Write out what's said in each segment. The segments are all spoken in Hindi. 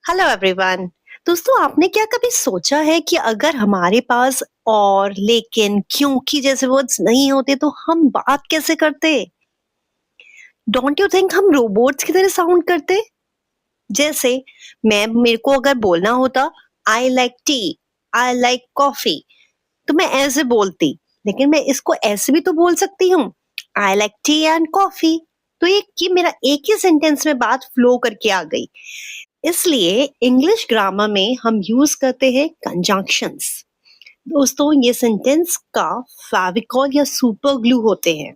Hello everyone. दोस्तों, आपने क्या कभी सोचा है कि अगर हमारे पास और, लेकिन, क्योंकि जैसे वर्ड्स नहीं होते तो हम बात कैसे करते? डोंट यू थिंक हम रोबोट्स की तरह साउंड करते? जैसे मैं मेरे को अगर बोलना होता I like T, I like coffee, तो मैं ऐसे बोलती। लेकिन मैं इसको ऐसे भी तो बोल सकती हूँ, I like T and coffee. तो ये मेरा एक ही सेंटेंस में बात फ्लो करके आ गई। इसलिए इंग्लिश ग्रामर में हम यूज करते हैं कंजंक्शंस। दोस्तों, ये सेंटेंस का फेविकॉल या सुपर ग्लू होते हैं।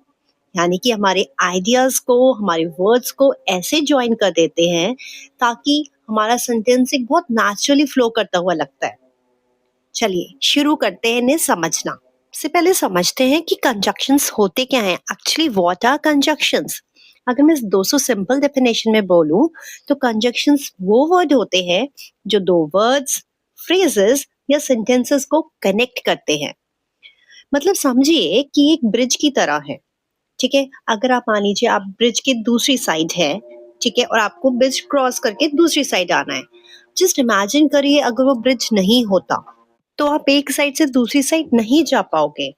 यानी कि हमारे आइडियाज को, हमारे वर्ड्स को ऐसे ज्वाइन कर देते हैं ताकि हमारा सेंटेंस एक बहुत नेचुरली फ्लो करता हुआ लगता है। चलिए शुरू करते हैं इन्हें समझना। सबसे पहले समझते हैं कि कंजक्शंस होते क्या हैं। Actually what are conjunctions? अगर मैं 200 सिंपल डेफिनेशन में बोलूं तो कंजक्शंस वो वर्ड होते हैं जो दो वर्ड्स, फ्रेजेस या सेंटेंसेस को कनेक्ट करते हैं। मतलब समझिए कि एक ब्रिज की तरह है। ठीक है, अगर आप मान लीजिए आप ब्रिज की दूसरी साइड है, ठीक है, और आपको ब्रिज क्रॉस करके दूसरी साइड आना है। जस्ट इमेजिन करिए अगर वो ब्रिज नहीं होता तो आप एक साइड से दूसरी साइड नहीं जा पाओगे।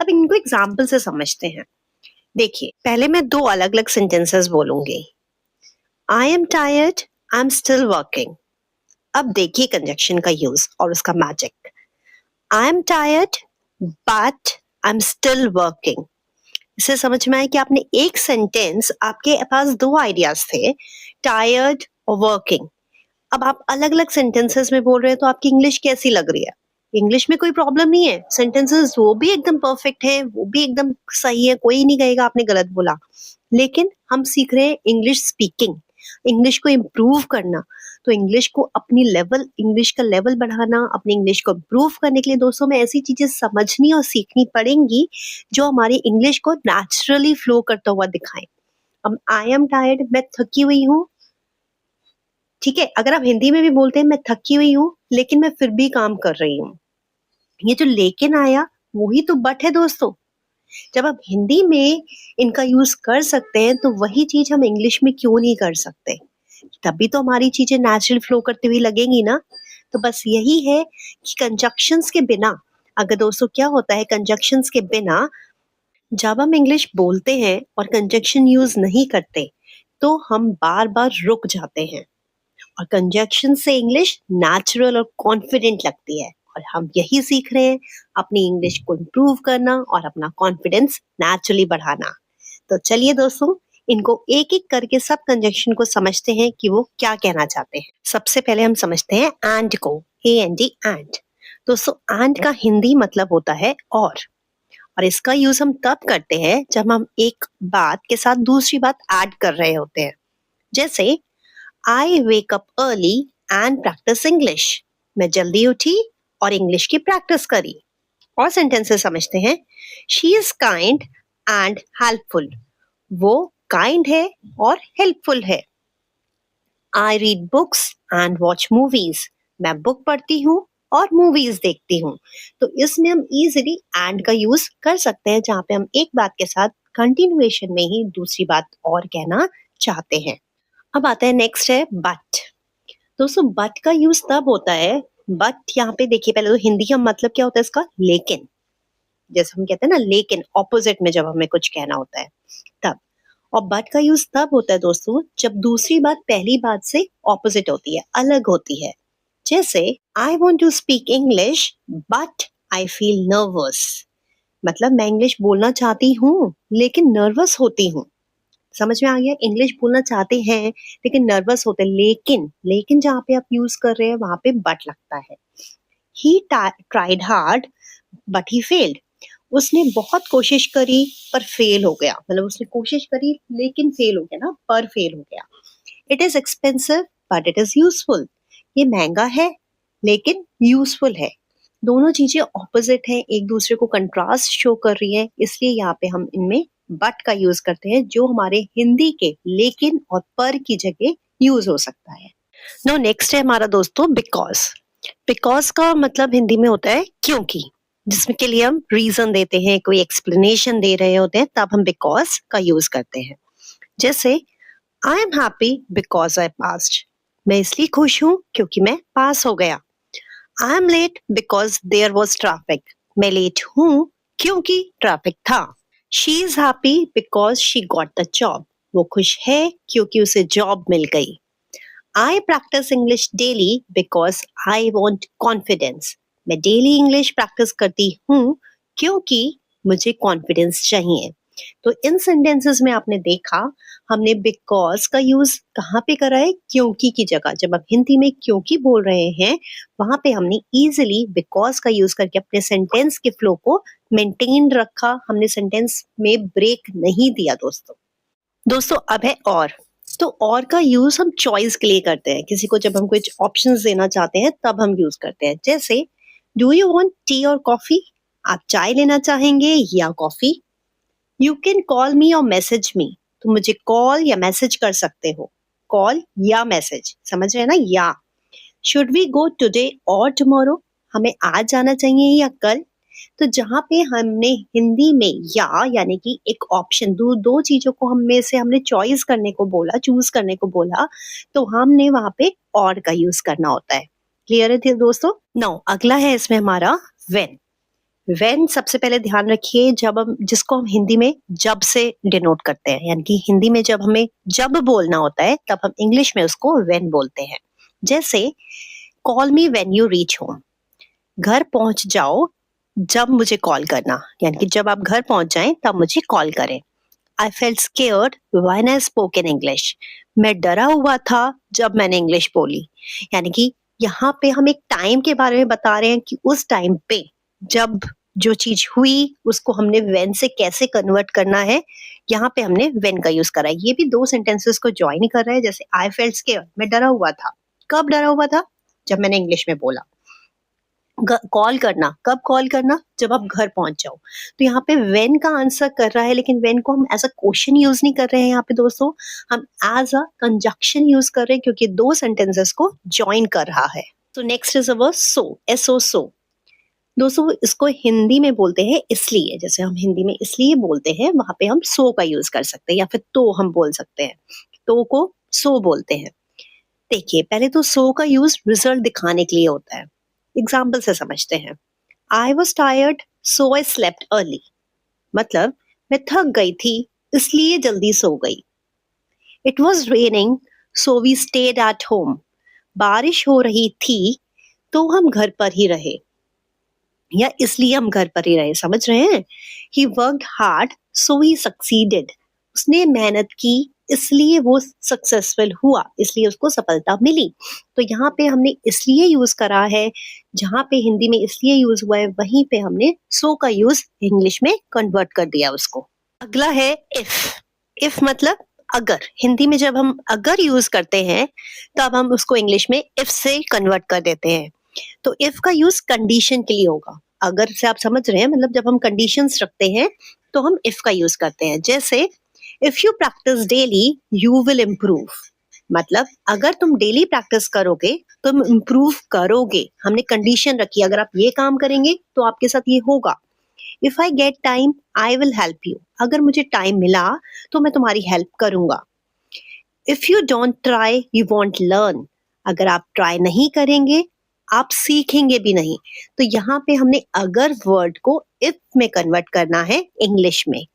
अब इनको एग्जाम्पल से समझते हैं। देखिए, पहले मैं दो अलग अलग सेंटेंसेस बोलूंगी। I am tired, I am still working. अब देखिए कंजक्शन का यूज और उसका magic. I am tired but I am still working. इससे समझ में आया कि आपने एक सेंटेंस, आपके पास दो आइडियाज थे, टायर्ड और वर्किंग। अब आप अलग अलग सेंटेंसेस में बोल रहे हैं तो आपकी इंग्लिश कैसी लग रही है? इंग्लिश में कोई प्रॉब्लम नहीं है, सेंटेंसेस वो भी एकदम परफेक्ट है, वो भी एकदम सही है, कोई नहीं कहेगा आपने गलत बोला। लेकिन हम सीख रहे हैं इंग्लिश स्पीकिंग, इंग्लिश को इम्प्रूव करना। तो इंग्लिश को अपनी लेवल, इंग्लिश का लेवल बढ़ाना, अपनी इंग्लिश को इम्प्रूव करने के लिए दोस्तों में ऐसी चीजें समझनी और सीखनी पड़ेंगी जो हमारी इंग्लिश को नेचुरली फ्लो करता हुआ दिखाएं। अब आई एम टायर्ड, मैं थकी हुई हूँ। ठीक है, अगर आप हिंदी में भी बोलते हैं मैं थकी हुई हूँ लेकिन मैं फिर भी काम कर रही हूँ। ये जो लेकिन आया वही तो बट है दोस्तों। जब आप हिंदी में इनका यूज कर सकते हैं तो वही चीज हम इंग्लिश में क्यों नहीं कर सकते? तभी तो हमारी चीजें नेचुरल फ्लो करती हुई लगेंगी ना। तो बस यही है कि कंजक्शंस के बिना, अगर दोस्तों क्या होता है कंजक्शंस के बिना, जब हम इंग्लिश बोलते हैं और कंजक्शन यूज नहीं करते तो हम बार बार रुक जाते हैं। और कंजक्शन से इंग्लिश नेचुरल और कॉन्फिडेंट लगती है। और हम यही सीख रहे हैं, अपनी इंग्लिश को इम्प्रूव करना और अपना कॉन्फिडेंस नेचुरली बढ़ाना। तो चलिए दोस्तों, इनको एक एक करके सब कंजक्शन को समझते हैं कि वो क्या कहना चाहते हैं। सबसे पहले हम समझते हैं एंड को, AND एंड। दोस्तों, एंड का हिंदी मतलब होता है और इसका यूज हम तब करते हैं जब हम एक बात के साथ दूसरी बात ऐड कर रहे होते हैं। जैसे I wake up early and practice English. मैं जल्दी उठी और इंग्लिश की प्रैक्टिस करी। और सेंटेंसेस समझते हैं। She is kind and helpful. वो काइंड है और हेल्पफुल है। I read books and watch movies. मैं बुक पढ़ती हूँ और मूवीज देखती हूँ। तो इसमें हम इजीली एंड का यूज कर सकते हैं जहाँ पे हम एक बात के साथ कंटिन्यूएशन में ही दूसरी बात और कहना चाहते हैं। अब आता है नेक्स्ट है बट। दोस्तों, बट का यूज तब होता है, बट यहाँ पे देखिए, पहले तो हिंदी का मतलब क्या होता है इसका, लेकिन। जैसे हम कहते हैं ना लेकिन, ऑपोजिट में जब हमें कुछ कहना होता है तब। और बट का यूज तब होता है दोस्तों जब दूसरी बात पहली बात से ऑपोजिट होती है, अलग होती है। जैसे I want to speak English but I feel nervous. मतलब मैं इंग्लिश बोलना चाहती हूँ लेकिन नर्वस होती हूँ। समझ में आ गया? इंग्लिश बोलना चाहते हैं लेकिन नर्वस होते हैं। लेकिन लेकिन जहाँ पे आप यूज कर रहे हैं वहां पे बट लगता है। He tried hard but he failed. उसने बहुत कोशिश करी पर फेल हो गया। मतलब उसने कोशिश करी लेकिन फेल हो गया ना, पर फेल हो गया। It is expensive but it is useful. ये महंगा है लेकिन यूजफुल है। दोनों चीजें ऑपोजिट हैं, एक दूसरे को कंट्रास्ट शो कर रही है, इसलिए यहाँ पे हम इनमें बट का यूज करते हैं जो हमारे हिंदी के लेकिन और पर की जगह यूज हो सकता है। नो नेक्स्ट है हमारा दोस्तों बिकॉज। बिकॉज का मतलब हिंदी में होता है क्योंकि, जिसमें के लिए हम रीजन देते हैं, कोई एक्सप्लेनेशन दे रहे होते हैं, तब हम बिकॉज का यूज करते हैं। जैसे I am happy because I passed. मैं इसलिए खुश हूँ क्योंकि मैं पास हो गया। I am late because there was traffic. मैं लेट हूँ क्योंकि ट्रैफिक था। She is happy because she got the job. वो खुश है क्योंकि उसे जॉब मिल गई। I practice English daily because I want confidence. मैं डेली इंग्लिश प्रैक्टिस करती हूँ क्योंकि मुझे कॉन्फिडेंस चाहिए। तो इन सेंटेंसेस में आपने देखा हमने बिकॉज का यूज कहाँ पे करा है? क्योंकि की जगह। जब हम हिंदी में क्योंकि बोल रहे हैं वहां पे हमने इजिली बिकॉज का यूज करके अपने सेंटेंस के फ्लो को मेंटेन रखा। हमने सेंटेंस में ब्रेक नहीं दिया दोस्तों। दोस्तों अब है और। तो और का यूज हम चॉइस के लिए करते हैं। किसी को जब हम कुछ ऑप्शंस देना चाहते हैं तब हम यूज करते हैं। जैसे डू यू वांट टी और कॉफी? आप चाय लेना चाहेंगे या कॉफी? यू कैन कॉल मी और मैसेज मी। तो मुझे कॉल या मैसेज कर सकते हो। कॉल या मैसेज, समझ रहे हैं ना? या शुड वी गो टुडे और टुमारो? हमें आज जाना चाहिए या कल? तो जहाँ पे हमने हिंदी में या यानी कि एक ऑप्शन दो चीजों को हम में से हमने चॉइस करने को बोला, चूज करने को बोला, तो हमने वहां पे और का यूज करना होता है। क्लियर है दोस्तों? नाउ अगला है इसमें हमारा व्हेन। व्हेन सबसे पहले ध्यान रखिए, जब हम जिसको हम हिंदी में जब से डिनोट करते हैं, यानी कि हिंदी में जब हमें जब बोलना होता है तब हम इंग्लिश में उसको व्हेन बोलते हैं। जैसे call me when you reach home. घर पहुंच जाओ जब मुझे कॉल करना, यानी कि जब आप घर पहुंच जाएं तब मुझे कॉल करें। I felt scared when I spoke in English. मैं डरा हुआ था जब मैंने इंग्लिश बोली। यानी कि यहाँ पे हम एक टाइम के बारे में बता रहे हैं कि उस टाइम पे जब जो चीज हुई उसको हमने व्हेन से कैसे कन्वर्ट करना है। यहाँ पे हमने व्हेन का यूज करा है। ये भी दो सेंटेंसेस को ज्वाइन कर रहा है। जैसे आई फेल्ट स्केयर्ड, मैं डरा हुआ था। कब डरा हुआ था? जब मैंने इंग्लिश में बोला। कॉल करना, कब कॉल करना? जब आप घर पहुंच जाओ। तो यहाँ पे व्हेन का आंसर कर रहा है, लेकिन व्हेन को हम एज अ क्वेश्चन यूज नहीं कर रहे हैं यहाँ पे दोस्तों, हम एज अ कंजक्शन यूज कर रहे हैं क्योंकि दो सेंटेंसेस को ज्वाइन कर रहा है। तो next is our so, S O so. दोस्तों इसको हिंदी में बोलते हैं इसलिए। जैसे हम हिंदी में इसलिए बोलते हैं वहां पे हम सो का यूज कर सकते हैं, या फिर तो हम बोल सकते हैं। तो को सो बोलते हैं। देखिए पहले तो सो का यूज रिजल्ट दिखाने के लिए होता है। एग्जाम्पल से समझते हैं। I was tired so I slept early. मतलब मैं थक गई थी इसलिए जल्दी सो गई। It was raining so we stayed at home. बारिश हो रही थी तो हम घर पर ही रहे, या इसलिए हम घर पर ही रहे। समझ रहे हैं? He worked hard so he succeeded. उसने मेहनत की इसलिए वो सक्सेसफुल हुआ, इसलिए उसको सफलता मिली। तो यहाँ पे हमने इसलिए यूज करा है। जहाँ पे हिंदी में इसलिए यूज हुआ है वहीं पे हमने सो का यूज इंग्लिश में कन्वर्ट कर दिया उसको। अगला है इफ। इफ मतलब अगर। हिंदी में जब हम अगर यूज करते हैं तब हम उसको इंग्लिश में इफ से कन्वर्ट कर देते हैं। तो इफ का यूज कंडीशन के लिए होगा। अगर से आप समझ रहे हैं, मतलब जब हम कंडीशंस रखते हैं तो हम इफ का यूज करते हैं। जैसे if you practice daily you will improve. मतलब अगर तुम डेली प्रैक्टिस करोगे तुम इम्प्रूव करोगे। हमने कंडीशन रखी, अगर आप ये काम करेंगे तो आपके साथ ये होगा। If I get time I will help you. अगर मुझे टाइम मिला तो मैं तुम्हारी हेल्प करूंगा। If you don't try you want learn. अगर आप ट्राई नहीं करेंगे आप सीखेंगे भी नहीं। तो यहाँ पे हमने अगर वर्ड को इफ में कन्वर्ट करना है इंग्लिश में,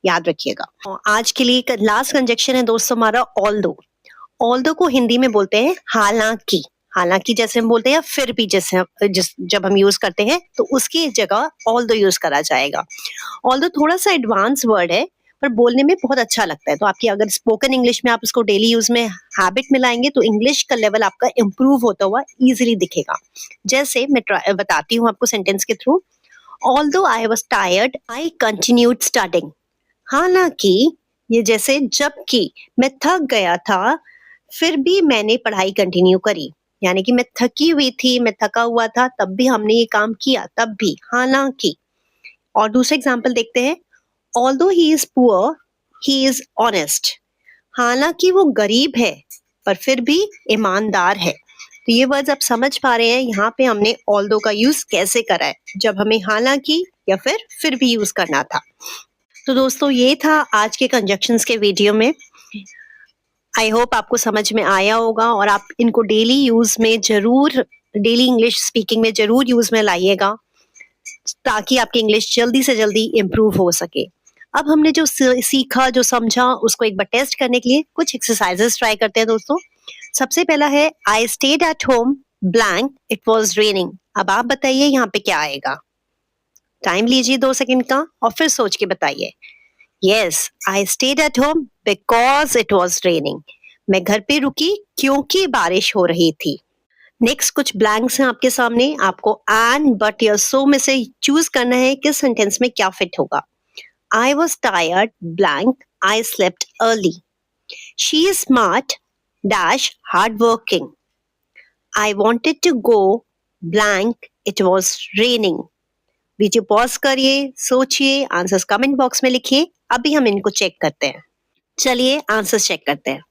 याद रखिएगा। आज के लिए लास्ट कंजक्शन है दोस्तों हमारा ऑल्दो। ऑल्दो को हिंदी में बोलते हैं हालांकि। हालांकि जैसे हम बोलते हैं, फिर भी जैसे जब हम यूज करते हैं तो उसकी जगह ऑल्दो यूज करा जाएगा। ऑल्दो थोड़ा सा एडवांस वर्ड है पर बोलने में बहुत अच्छा लगता है। तो आपकी अगर स्पोकन इंग्लिश में आप इसको डेली यूज में हैबिट में लाएंगे तो इंग्लिश का लेवल आपका इंप्रूव होता हुआ इजीली दिखेगा। जैसे मैं बताती हूँ आपको सेंटेंस के through. Although I was tired I continued studying. हालांकि, ये जैसे जबकि मैं थक गया था फिर भी मैंने पढ़ाई कंटिन्यू करी। यानी कि मैं थकी हुई थी, मैं थका हुआ था तब भी हमने ये काम किया, तब भी, हालांकि। और दूसरा एग्जाम्पल देखते हैं। Although he is poor he is honest. हालांकि वो गरीब है पर फिर भी ईमानदार है। तो ये वर्ड्स आप समझ पा रहे हैं यहाँ पे हमने ऑल्दो का यूज कैसे करा है, जब हमें हालांकि या फिर भी यूज करना था। तो दोस्तों ये था आज के कंजक्शंस के वीडियो में। आई होप आपको समझ में आया होगा और आप इनको डेली यूज में जरूर, डेली इंग्लिश स्पीकिंग में जरूर यूज में लाइएगा, ताकि आपकी इंग्लिश जल्दी से जल्दी इम्प्रूव हो सके। अब हमने जो सीखा, जो समझा, उसको एक बार टेस्ट करने के लिए कुछ एक्सरसाइजेस ट्राई करते हैं दोस्तों। सबसे पहला है I stayed at home blank it was raining. अब आप बताइए यहाँ पे क्या आएगा। टाइम लीजिए 2 सेकंड का और फिर सोच के बताइए। Yes, I stayed at home because it was raining. मैं घर पे रुकी क्योंकि बारिश हो रही थी। नेक्स्ट कुछ ब्लैंक्स हैं आपके सामने, आपको एंड बट या सो में से चूज करना है किस सेंटेंस में क्या फिट होगा। I was tired blank I slept early. She is smart dash hard working. I wanted to go blank it was raining. Video pause करिए, सोचिए, आंसर्स कमेंट बॉक्स में लिखिए। अभी हम इनको चेक करते हैं। चलिए आंसर्स चेक करते हैं।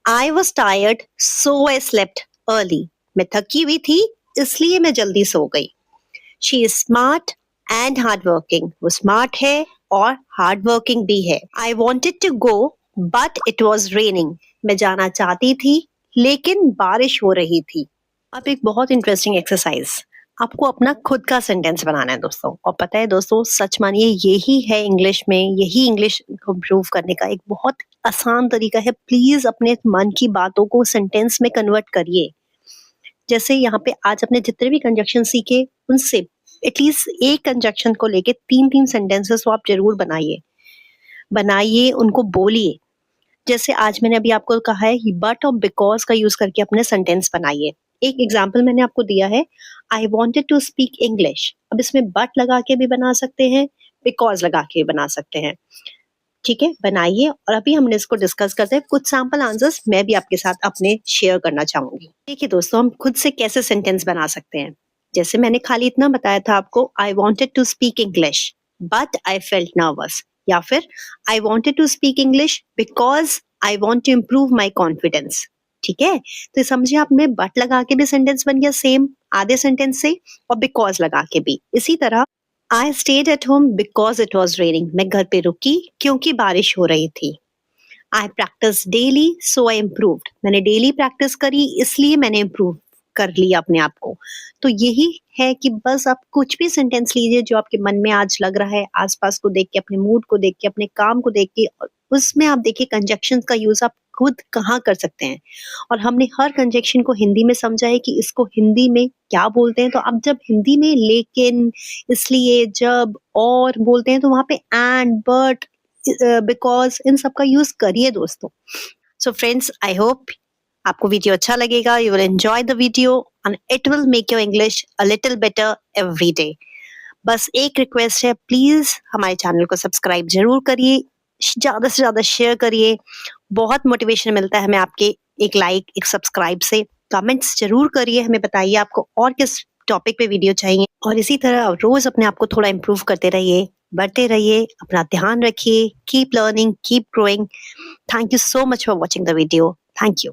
I was tired so I slept early. मैं थकी हुई थी इसलिए मैं जल्दी सो गई। She is smart and hard working. वो स्मार्ट है और हार्ड वर्किंग भी है। I wanted to go but it was raining. मैं जाना चाहती थी लेकिन बारिश हो रही थी। अब एक बहुत इंटरेस्टिंग एक्सरसाइज, आपको अपना खुद का सेंटेंस बनाना है दोस्तों। और पता है दोस्तों, सच मानिए यही है इंग्लिश में, यही इंग्लिश को इम्प्रूव करने का एक बहुत आसान तरीका है। प्लीज अपने मन की बातों को सेंटेंस में कन्वर्ट करिए। जैसे यहाँ पे आज अपने जितने भी कंजक्शन सीखे उनसे एटलीस्ट एक कंजक्शन को लेके 3-3 सेंटेंसेस तो आप जरूर बनाइए, उनको बोलिए। जैसे आज मैंने अभी आपको कहा है बट और बिकॉज का यूज करके अपने सेंटेंस बनाइए। एक एग्जाम्पल मैंने आपको दिया है, I wanted to speak English. अब इसमें बट लगा के भी बना सकते हैं, बिकॉज लगा के भी बना सकते हैं। ठीक है, बनाइए और अभी हमने इसको डिस्कस करते हैं। कुछ सैंपल आंसर्स मैं भी आपके साथ अपने शेयर करना चाहूंगी। देखिए दोस्तों, हम खुद से कैसे सेंटेंस बना सकते हैं। जैसे मैंने खाली इतना बताया था आपको, I wanted to speak English but I felt nervous, या फिर I wanted to speak English because I want to improve my confidence. ठीक है, तो समझिए आपने बट लगा के भी सेंटेंस बन गया सेम आधे सेंटेंस से, और बिकॉज लगा के भी। इसी तरह I stayed at home because it was raining. मैं घर पे रुकी क्योंकि बारिश हो रही थी। आई प्रैक्टिस डेली सो आई इम्प्रूव्ड। मैंने डेली प्रैक्टिस करी इसलिए मैंने इम्प्रूव कर लिया अपने आप को। तो यही है कि बस आप कुछ भी सेंटेंस लीजिए जो आपके मन में आज लग रहा है, आसपास को देख के, अपने मूड को देख के, अपने काम को देख के, उसमें आप देखिए कंजक्शन का यूज आप खुद कहाँ कर सकते हैं। और हमने हर कंजक्शन को हिंदी में समझा है कि इसको हिंदी में क्या बोलते हैं। तो आप जब हिंदी में लेकिन, इसलिए, जब, और बोलते हैं तो वहां पे एंड, बट, बिकॉज इन सब का यूज करिए दोस्तों। सो फ्रेंड्स, आई होप आपको वीडियो अच्छा लगेगा। You will enjoy the video and it will make your English a little better every day. बस एक रिक्वेस्ट है, प्लीज हमारे चैनल को सब्सक्राइब जरूर करिए, ज्यादा से ज्यादा शेयर करिए। बहुत मोटिवेशन मिलता है हमें आपके एक लाइक, एक सब्सक्राइब से। कमेंट्स जरूर करिए, हमें बताइए आपको और किस टॉपिक पे वीडियो चाहिए। और इसी तरह रोज अपने आप को थोड़ा इम्प्रूव करते रहिए, बढ़ते रहिए, अपना ध्यान रखिए। Keep learning, keep growing. Thank you so much for watching the video. Thank you.